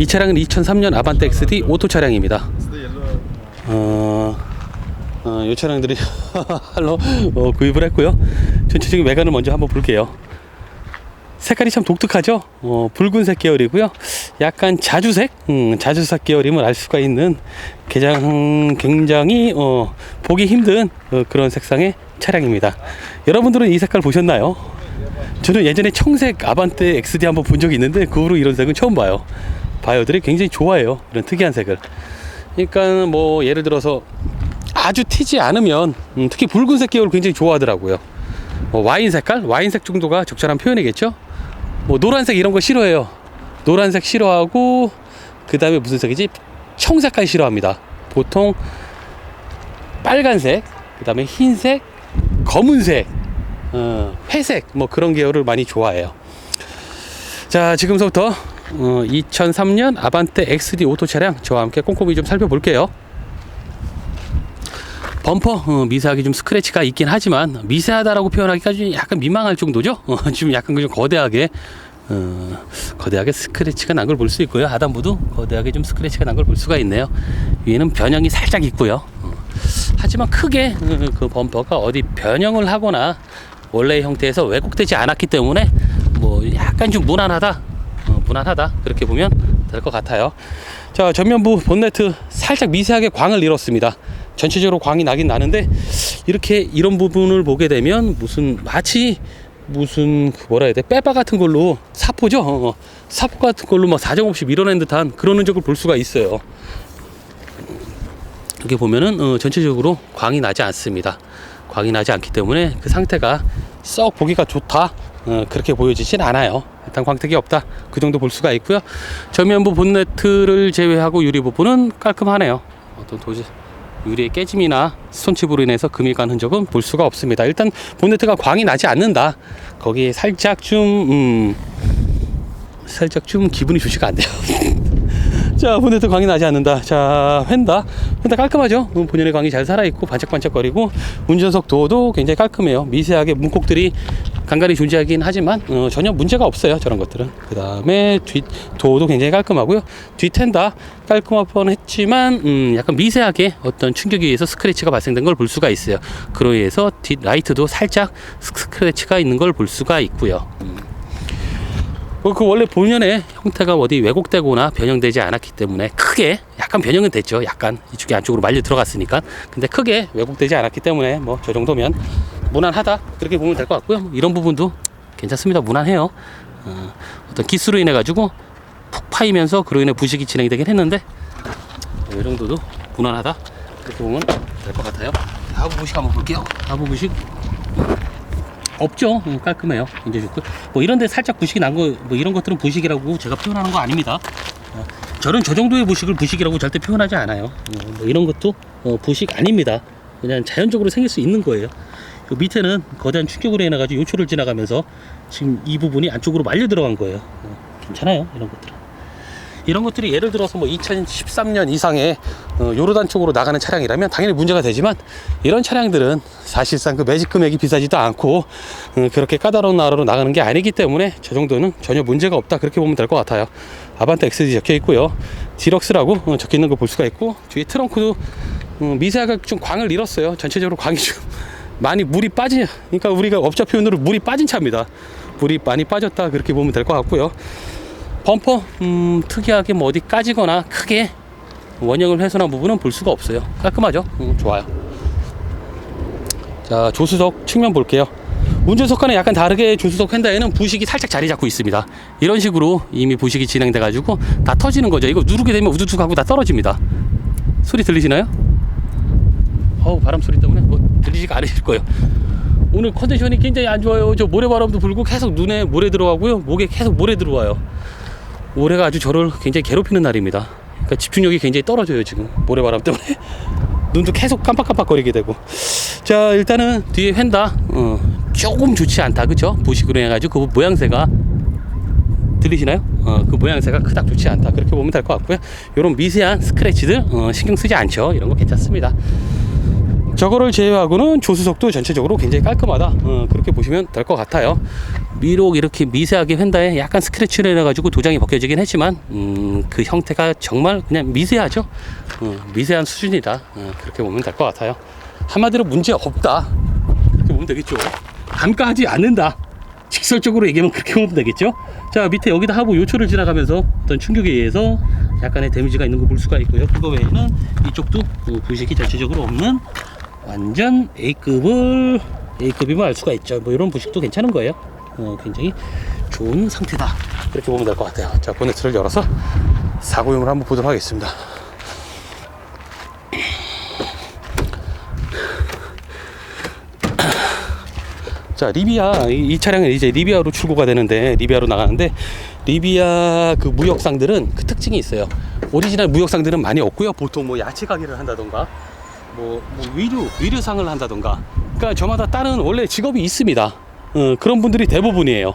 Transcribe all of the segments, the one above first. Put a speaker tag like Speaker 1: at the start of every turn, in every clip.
Speaker 1: 이 차량은 2003년 아반떼 XD 오토 차량입니다. 이 차량들이 할로 구입을 했고요. 전체적인 외관을 먼저 한번 볼게요. 색깔이 참 독특하죠. 붉은색 계열이고요. 약간 자주색, 자주색 계열임을 알 수가 있는 굉장히 보기 힘든 그런 색상의 차량입니다. 여러분들은 이 색깔 보셨나요? 저는 예전에 청색 아반떼 XD 한번 본 적이 있는데 그 후로 이런 색은 처음 봐요. 바이어들이 굉장히 좋아해요, 이런 특이한 색을. 그러니까 뭐 예를 들어서 아주 튀지 않으면 특히 붉은색 계열을 굉장히 좋아하더라고요. 와인 색깔? 와인색 정도가 적절한 표현이겠죠. 뭐 노란색 이런 거 싫어해요. 노란색 싫어하고, 그 다음에 무슨 색이지? 청색깔 싫어합니다. 보통 빨간색, 그 다음에 흰색, 검은색, 회색, 뭐 그런 계열을 많이 좋아해요. 자, 지금부터 2003년 아반떼 XD 오토 차량 저와 함께 꼼꼼히 좀 살펴볼게요. 범퍼 미세하게 좀 스크래치가 있긴 하지만, 미세하다라고 표현하기가 좀 약간 민망할 정도죠. 지금 약간 좀 거대하게 스크래치가 난 걸 볼 수 있고요. 하단부도 거대하게 좀 스크래치가 난 걸 볼 수가 있네요. 위에는 변형이 살짝 있고요. 하지만 크게 그 범퍼가 어디 변형을 하거나 원래의 형태에서 왜곡되지 않았기 때문에 뭐 약간 좀 무난하다 그렇게 보면 될 것 같아요. 자, 전면부 본네트 살짝 미세하게 광을 잃었습니다. 전체적으로 광이 나긴 나는데, 이렇게 이런 부분을 보게 되면 마치 무슨 뭐라 해야 돼, 빼바 같은 걸로, 사포죠. 사포 같은 걸로 막 사정없이 밀어낸 듯한 그런 흔적을 볼 수가 있어요. 이렇게 보면은 전체적으로 광이 나지 않습니다. 광이 나지 않기 때문에 그 상태가 썩 보기가 좋다 그렇게 보여지진 않아요. 일단 광택이 없다, 그 정도 볼 수가 있고요. 전면부 본네트를 제외하고 유리 부분은 깔끔하네요. 어떤 유리의 깨짐이나 스톤칩으로 인해서 금이 간 흔적은 볼 수가 없습니다. 일단 본네트가 광이 나지 않는다, 거기에 살짝 좀 기분이 좋지가 않네요. 자, 본네트 광이 나지 않는다. 자, 휀다 깔끔하죠. 본연의 광이 잘 살아있고 반짝반짝거리고, 운전석 도어도 굉장히 깔끔해요. 미세하게 문콕들이 간간히 존재하긴 하지만 전혀 문제가 없어요, 저런 것들은. 그 다음에 뒷 도어도 굉장히 깔끔하고요. 뒷텐다 깔끔할 뻔했지만 약간 미세하게 어떤 충격에 의해서 스크래치가 발생된 걸 볼 수가 있어요. 그로 인해서 뒷 라이트도 살짝 스크래치가 있는 걸 볼 수가 있고요. 그 원래 본연의 형태가 어디 왜곡되거나 변형되지 않았기 때문에, 크게 약간 변형은 됐죠. 약간 이쪽이 안쪽으로 말려 들어갔으니까. 근데 크게 왜곡되지 않았기 때문에 뭐 저 정도면 무난하다 그렇게 보면 될 것 같고요. 이런 부분도 괜찮습니다. 무난해요. 어떤 기스로 인해 가지고 푹 파이면서 그로 인해 부식이 진행이 되긴 했는데, 이 정도도 무난하다 그렇게 보면 될 것 같아요. 하부 부식 한번 볼게요. 하부 부식 없죠. 깔끔해요. 굉장히 좋고, 뭐 이런데 살짝 부식이 난 거, 뭐 이런 것들은 부식이라고 제가 표현하는 거 아닙니다. 저는 저 정도의 부식을 부식이라고 절대 표현하지 않아요. 뭐 이런 것도 부식 아닙니다. 그냥 자연적으로 생길 수 있는 거예요. 요 밑에는 거대한 충격으로 인해 가지고 요초를 지나가면서 지금 이 부분이 안쪽으로 말려 들어간 거예요. 괜찮아요, 이런 것들이 예를 들어서 뭐 2013년 이상의 요르단 쪽으로 나가는 차량이라면 당연히 문제가 되지만, 이런 차량들은 사실상 그 매직 금액이 비싸지도 않고 그렇게 까다로운 나라로 나가는 게 아니기 때문에 저 정도는 전혀 문제가 없다 그렇게 보면 될 것 같아요. 아반떼 XD 적혀 있고요. 디럭스라고 적혀 있는 거 볼 수가 있고, 뒤에 트렁크도 미세하게 좀 광을 잃었어요. 전체적으로 광이 좀 많이 그러니까 우리가 업자 표현으로 물이 빠진 차입니다. 물이 많이 빠졌다 그렇게 보면 될 것 같고요. 범퍼 특이하게 뭐 어디 까지거나 크게 원형을 훼손한 부분은 볼 수가 없어요. 깔끔하죠. 좋아요. 자, 조수석 측면 볼게요. 운전석과는 약간 다르게 조수석 휀다에는 부식이 살짝 자리 잡고 있습니다. 이런 식으로 이미 부식이 진행돼 가지고 다 터지는 거죠. 이거 누르게 되면 우두둑 하고 다 떨어집니다. 소리 들리시나요? 바람 소리 때문에 뭐 들리지가 않으실 거예요. 오늘 컨디션이 굉장히 안 좋아요. 저 모래바람도 불고 계속 눈에 모래 들어가고요, 목에 계속 모래 들어와요. 모래가 아주 저를 굉장히 괴롭히는 날입니다. 그러니까 집중력이 굉장히 떨어져요, 지금 모래바람 때문에. 눈도 계속 깜빡깜빡거리게 되고. 자, 일단은 뒤에 휀다 조금 좋지 않다, 그쵸? 부식으로 해가지고 그 모양새가 들리시나요? 그 모양새가 그닥 좋지 않다 그렇게 보면 될 것 같고요. 이런 미세한 스크래치들 신경 쓰지 않죠. 이런 거 괜찮습니다. 저거를 제외하고는 조수석도 전체적으로 굉장히 깔끔하다. 그렇게 보시면 될 것 같아요. 비록 이렇게 미세하게 휀다에 약간 스크래치를 해가지고 도장이 벗겨지긴 했지만 그 형태가 정말 그냥 미세하죠. 미세한 수준이다. 그렇게 보면 될 것 같아요. 한마디로 문제 없다. 그렇게 보면 되겠죠. 간과하지 않는다. 직설적으로 얘기하면 그렇게 보면 되겠죠. 자, 밑에 여기다 하부 요초를 지나가면서 어떤 충격에 의해서 약간의 데미지가 있는 거 볼 수가 있고요. 그거 외에는 이쪽도 부식이 전체적으로 없는 완전 A급이면 알 수가 있죠. 뭐 이런 부식도 괜찮은 거예요. 굉장히 좋은 상태다. 이렇게 보면 될 것 같아요. 자, 보네트를 열어서 사고용을 한번 보도록 하겠습니다. 자, 리비아, 이 차량은 이제 리비아로 출고가 되는데, 리비아로 나가는데, 리비아 그 무역상들은 그 특징이 있어요. 오리지널 무역상들은 많이 없고요. 보통 뭐 야채 가게를 한다던가, 뭐 의류상을 한다던가. 그러니까 저마다 다른 원래 직업이 있습니다. 그런 분들이 대부분이에요.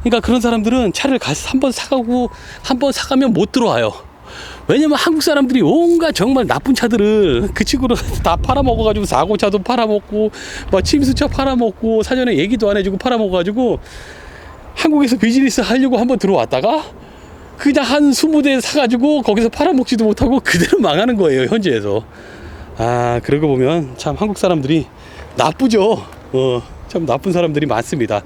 Speaker 1: 그러니까 그런 사람들은 차를 한번 사가면 못 들어와요. 왜냐면 한국 사람들이 온갖 정말 나쁜 차들을 그 친구를 다 팔아먹어가지고 사고차도 팔아먹고 막 침수차 팔아먹고 사전에 얘기도 안 해주고 팔아먹어가지고 한국에서 비즈니스 하려고 한번 들어왔다가 그냥 한 20대 사가지고 거기서 팔아먹지도 못하고 그대로 망하는 거예요, 현지에서. 그러고 보면 참 한국 사람들이 나쁘죠. 참 나쁜 사람들이 많습니다.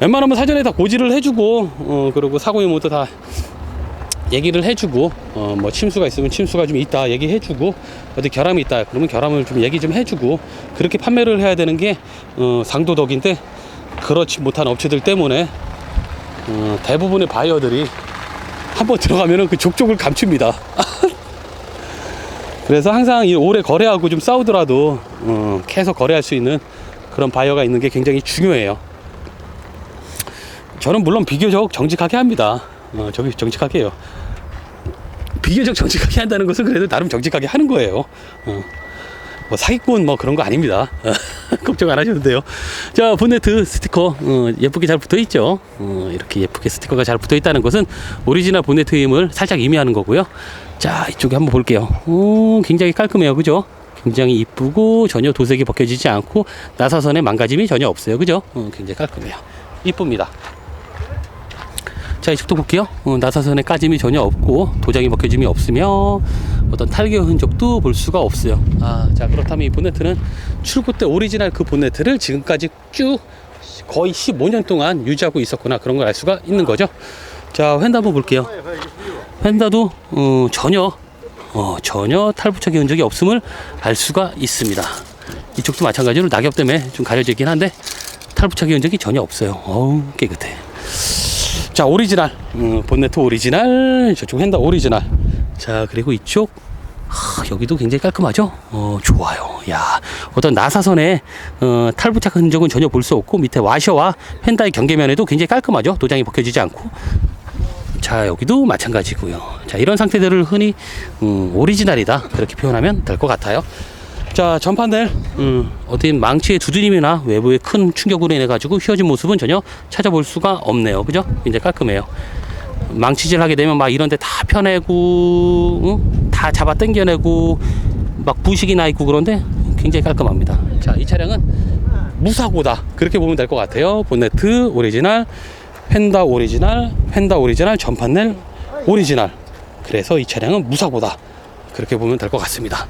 Speaker 1: 웬만하면 사전에 다 고지를 해주고 그리고 사고의 모두 다 얘기를 해주고 뭐 침수가 있으면 침수가 좀 있다 얘기해주고 어디 결함이 있다 그러면 결함을 좀 얘기 좀 해주고 그렇게 판매를 해야 되는 게 상도덕인데 그렇지 못한 업체들 때문에 대부분의 바이어들이 한번 들어가면은 그 족족을 감춥니다. 그래서 항상 오래 거래하고 좀 싸우더라도 계속 거래할 수 있는 그런 바이어가 있는 게 굉장히 중요해요. 저는 물론 비교적 정직하게 합니다. 저기 정직하게 해요. 비교적 정직하게 한다는 것은 그래도 나름 정직하게 하는 거예요. 뭐 사기꾼 뭐 그런 거 아닙니다. 걱정 안 하셔도 돼요. 자, 본네트 스티커 예쁘게 잘 붙어 있죠. 이렇게 예쁘게 스티커가 잘 붙어 있다는 것은 오리지널 본네트임을 살짝 의미하는 거고요. 자, 이쪽에 한번 볼게요. 굉장히 깔끔해요, 그죠? 굉장히 이쁘고 전혀 도색이 벗겨지지 않고 나사선에 망가짐이 전혀 없어요, 그죠? 굉장히 깔끔해요. 이쁩니다. 자, 이쪽도 볼게요. 나사선에 까짐이 전혀 없고 도장이 벗겨짐이 없으며 어떤 탈겨 흔적도 볼 수가 없어요. 자, 그렇다면 이 본네트는 출고 때 오리지널 그 본네트를 지금까지 쭉 거의 15년 동안 유지하고 있었구나, 그런 걸 알 수가 있는 거죠. 자, 휀다 한번 볼게요. 휀다도 전혀 탈부착의 흔적이 없음을 알 수가 있습니다. 이쪽도 마찬가지로 낙엽 때문에 좀 가려지긴 한데 탈부착의 흔적이 전혀 없어요. 깨끗해. 자, 오리지널 본네트 오리지널, 저쪽 휀다 오리지널. 자, 그리고 이쪽 여기도 굉장히 깔끔하죠. 좋아요. 야, 어떤 나사선에 탈부착 흔적은 전혀 볼 수 없고 밑에 와셔와 휀다의 경계면에도 굉장히 깔끔하죠. 도장이 벗겨지지 않고. 자, 여기도 마찬가지고요. 자, 이런 상태들을 흔히 오리지널이다 그렇게 표현하면 될 것 같아요. 자, 전판넬 어디 망치의 두드림이나 외부의 큰 충격으로 인해 가지고 휘어진 모습은 전혀 찾아볼 수가 없네요, 그죠? 굉장히 깔끔해요. 망치질 하게 되면 막 이런데 다 펴내고 다 잡아 당겨내고 막 부식이 나 있고 그런데 굉장히 깔끔합니다. 자, 이 차량은 무사고다 그렇게 보면 될 것 같아요. 본네트 오리지널, 휀다 오리지널, 전판넬 오리지널. 그래서 이 차량은 무사고다 그렇게 보면 될 것 같습니다.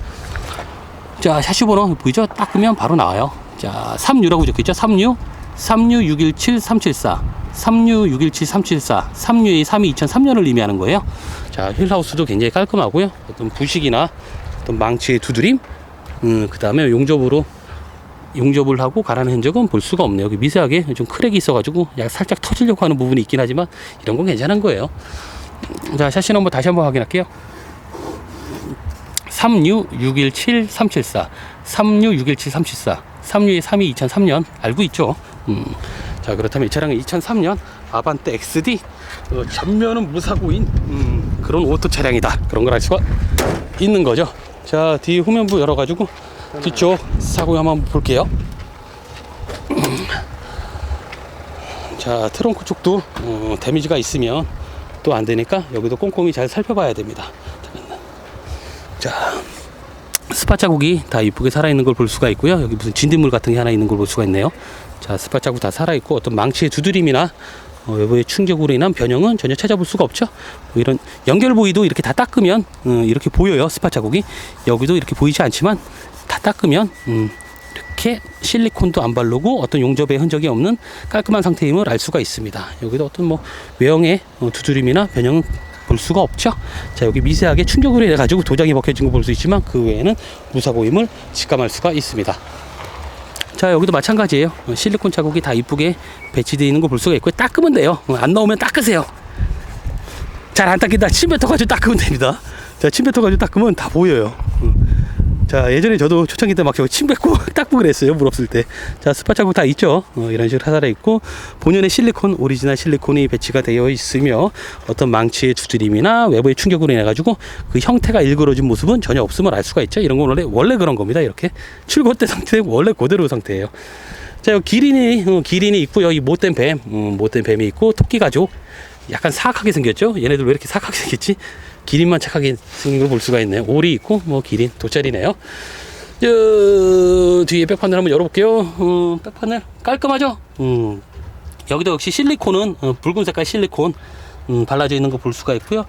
Speaker 1: 자, 샤시 번호 보이죠? 닦으면 바로 나와요. 자, 36라고 적혀있죠? 36617374 36617374 362 32 2003년을 의미하는 거예요. 자, 휠하우스도 굉장히 깔끔하고요. 어떤 부식이나 어떤 망치의 두드림, 그 다음에 용접을 하고 가라는 흔적은 볼 수가 없네요. 여기 미세하게 좀 크랙이 있어가지고 살짝 터지려고 하는 부분이 있긴 하지만 이런 건 괜찮은 거예요. 자, 샤시 넘버 다시 한번 확인할게요. 36617-374 36617-374 36232 2003년 알고 있죠? 자, 그렇다면 이 차량은 2003년 아반떼 XD 전면은 무사고인 그런 오토 차량이다 그런 걸 알 수가 있는 거죠. 자, 뒤 후면부 열어가지고 뒤쪽 사고 한번 볼게요. 자, 트렁크 쪽도 데미지가 있으면 또 안 되니까 여기도 꼼꼼히 잘 살펴봐야 됩니다. 자, 스팟 자국이 다 이쁘게 살아있는 걸 볼 수가 있고요. 여기 무슨 진딧물 같은 게 하나 있는 걸 볼 수가 있네요. 자, 스팟 자국 다 살아있고 어떤 망치의 두드림이나 외부의 충격으로 인한 변형은 전혀 찾아볼 수가 없죠. 뭐 이런 연결 부위도 이렇게 다 닦으면 이렇게 보여요. 스팟 자국이 여기도 이렇게 보이지 않지만 다 닦으면 이렇게 실리콘도 안 바르고 어떤 용접의 흔적이 없는 깔끔한 상태임을 알 수가 있습니다. 여기도 어떤 뭐 외형의 두드림이나 변형은 볼 수가 없죠. 자, 여기 미세하게 충격으로 인해 가지고 도장이 벗겨진 거 볼 수 있지만 그 외에는 무사고임을 직감할 수가 있습니다. 자, 여기도 마찬가지예요. 실리콘 자국이 다 이쁘게 배치되어 있는 거 볼 수가 있고 닦으면 돼요. 안 나오면 닦으세요. 잘 안 닦인다. 침 뱉어가지고 닦으면 됩니다. 자, 침 뱉어가지고 닦으면 다 보여요. 자, 예전에 저도 초창기 때 막 침 뱉고 닦고 그랬어요. 물 없을 때. 자, 스팟 자국 다 있죠. 이런 식으로 살아 있고 본연의 실리콘, 오리지널 실리콘이 배치가 되어 있으며 어떤 망치의 두드림이나 외부의 충격으로 인해 가지고 그 형태가 일그러진 모습은 전혀 없음을 알 수가 있죠. 이런 건 원래 그런 겁니다. 이렇게 출고 때 상태 원래 그대로 상태예요. 자, 여기 기린이 있고요. 이 못된 뱀이 있고 토끼 가족 약간 사악하게 생겼죠. 얘네들 왜 이렇게 사악하게 생겼지? 기린만 착하게 생긴 걸 볼 수가 있네요. 오리 있고 뭐 기린 돗자리네요. 뒤에 백판을 한번 열어볼게요. 백판을 깔끔하죠. 여기도 역시 실리콘은 붉은 색깔 실리콘 발라져 있는 거 볼 수가 있고요.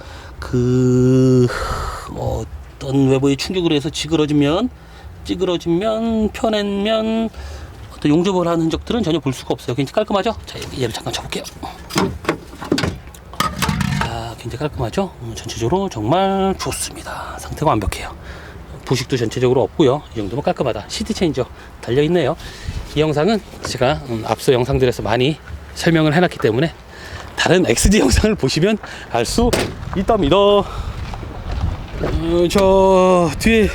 Speaker 1: 어떤 외부의 충격으로 해서 찌그러지면 펴낸면 어떤 용접을 하는 흔적들은 전혀 볼 수가 없어요. 굉장히 깔끔하죠. 자, 얘를 잠깐 쳐볼게요. 굉장히 깔끔하죠. 전체적으로 정말 좋습니다. 상태가 완벽해요. 부식도 전체적으로 없고요. 이 정도면 깔끔하다. 시트 체인저 달려있네요. 이 영상은 제가 앞서 영상들에서 많이 설명을 해놨기 때문에 다른 XD 영상을 보시면 알 수 있답니다. 저 뒤에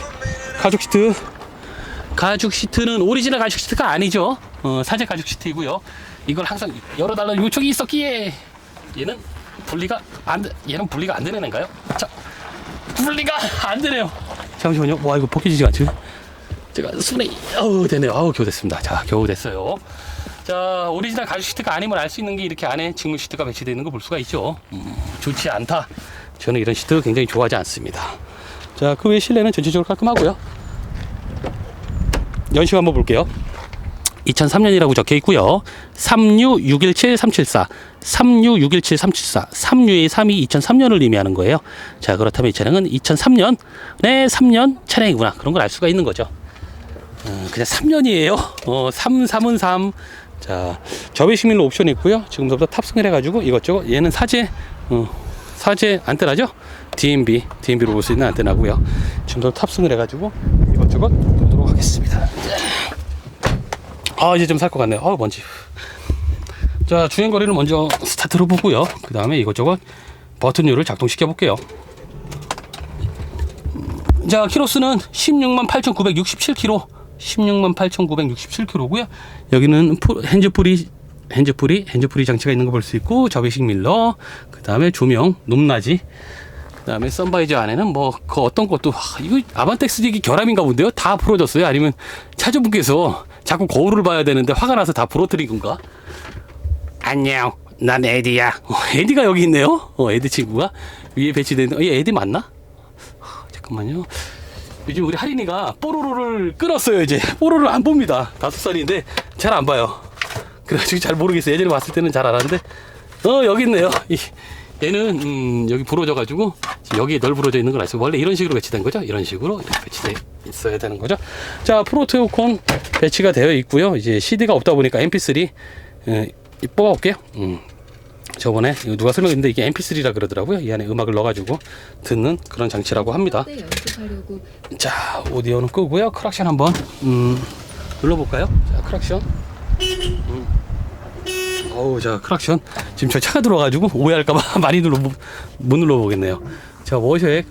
Speaker 1: 가죽 시트는 오리지널 가죽 시트가 아니죠. 사제 가죽 시트이고요. 이걸 항상 열어달라는 요청이 있었기에 얘는 분리가 안 되는 애인가요? 자, 분리가 안 되네요. 잠시만요. 와, 이거 벗겨지지가 않죠? 제가 손에 되네요. 겨우 됐습니다. 자, 겨우 됐어요. 자, 오리지널 가죽 시트가 아님을 알 수 있는 게 이렇게 안에 직물 시트가 배치되어 있는 거 볼 수가 있죠. 좋지 않다. 저는 이런 시트 굉장히 좋아하지 않습니다. 자, 그 외 실내는 전체적으로 깔끔하고요. 연식 한번 볼게요. 2003년이라고 적혀 있고요. 36617-374, 36617-374, 3유의 3이 2003년을 의미하는 거예요. 자, 그렇다면 이 차량은 2003년의 3년 차량이구나. 그런 걸 알 수가 있는 거죠. 그냥 3년이에요. 3은 3. 자, 저배식 밀로 옵션이 있고요. 지금부터 탑승을 해가지고 이것저것 얘는 사제 안테나죠. DMB로 볼 수 있는 안테나고요. 지금부터 탑승을 해가지고 이것저것 보도록 하겠습니다. 이제 좀 살 것 같네요. 먼지. 자, 주행거리를 먼저 스타트로 보고요. 그 다음에 이것저것 버튼류를 작동시켜 볼게요. 자, 키로수는 168,967km, 168,967km고요. 여기는 핸즈프리 장치가 있는 거 볼 수 있고, 접이식 밀러, 그 다음에 조명, 높낮이, 그 다음에 선바이저 안에는 그 어떤 것도, 이거 아반떼 XD 결함인가 본데요? 다 부러졌어요? 아니면 차주분께서 자꾸 거울을 봐야 되는데 화가 나서 다 부러뜨린 건가? 안녕, 난 에디야. 에디가 여기 있네요. 에디 친구가 위에 배치된. 얘 에디 맞나? 잠깐만요. 요즘 우리 하린이가 뽀로로를 끊었어요. 이제 뽀로로를 안 봅니다. 5살인데 잘 안 봐요. 그래가지고 잘 모르겠어요. 예전에 봤을 때는 잘 알았는데 여기 있네요. 얘는 여기 부러져가지고 여기 널브러져 있는 걸 알죠. 원래 이런 식으로 배치된 거죠. 이런 식으로 배치돼 있어야 되는 거죠. 자, 프로토콘 배치가 되어 있고요. 이제 CD가 없다 보니까 MP3 뽑아볼게요. 저번에 누가 설명했는데 이게 MP3라 그러더라고요. 이 안에 음악을 넣어가지고 듣는 그런 장치라고 합니다.
Speaker 2: 네, 연습하려고.
Speaker 1: 자, 오디오는 끄고요. 크락션 한번 눌러볼까요? 자, 크락션. 자, 크락션. 지금 저 차가 들어와가지고 오해할까봐 많이 못 눌러보겠네요. 자, 워셔액.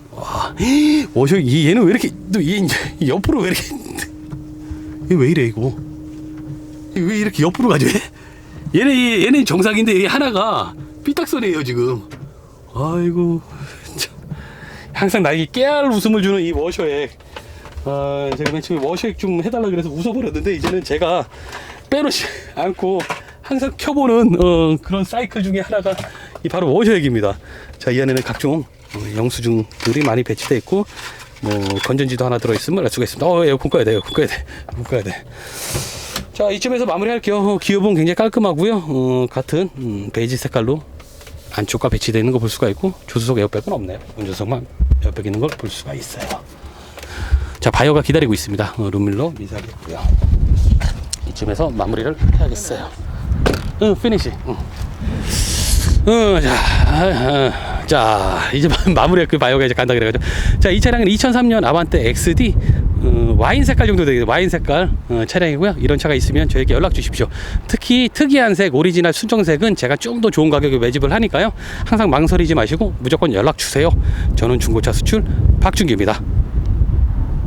Speaker 1: 워셔액. 얘는 왜 이렇게, 얘 옆으로 왜 이렇게, 얘 왜 이래, 이거? 왜 이렇게 옆으로 가죠? 얘는 정상인데 이게 하나가 삐딱소리예요 지금. 아이고 참. 항상 나에게 깨알 웃음을 주는 이 워셔액. 제가 맨 처음에 워셔액 좀 해달라 그래서 웃어버렸는데 이제는 제가 빼놓지 않고 항상 켜보는 그런 사이클 중에 하나가 이 바로 워셔액입니다. 자, 이 안에는 각종 영수증들이 많이 배치되어 있고 뭐 건전지도 하나 들어있음을 알 수가 있습니다. 에어컨 꺼야 돼, 에어컨 꺼야 돼, 에어컨 꺼야 돼. 자, 이쯤에서 마무리할게요. 기어봉 굉장히 깔끔하고요. 같은 베이지 색깔로 안쪽과 배치되어 있는 거 볼 수가 있고, 조수석 에어백은 없네요. 운전석만 에어백 있는 걸 볼 수가 있어요. 자, 바이어가 기다리고 있습니다. 룸밀러 미사리고요. 이쯤에서 마무리를 해야겠어요. 피니시. 자, 이제 마무리할 그 바이오가 이제 간다 그래가지고. 자, 이 차량은 2003년 아반떼 XD 와인 색깔 정도 되겠네요. 와인 색깔 차량이고요. 이런 차가 있으면 저에게 연락 주십시오. 특히 특이한 색, 오리지널 순정색은 제가 좀 더 좋은 가격에 매집을 하니까요. 항상 망설이지 마시고 무조건 연락 주세요. 저는 중고차 수출 박준규입니다.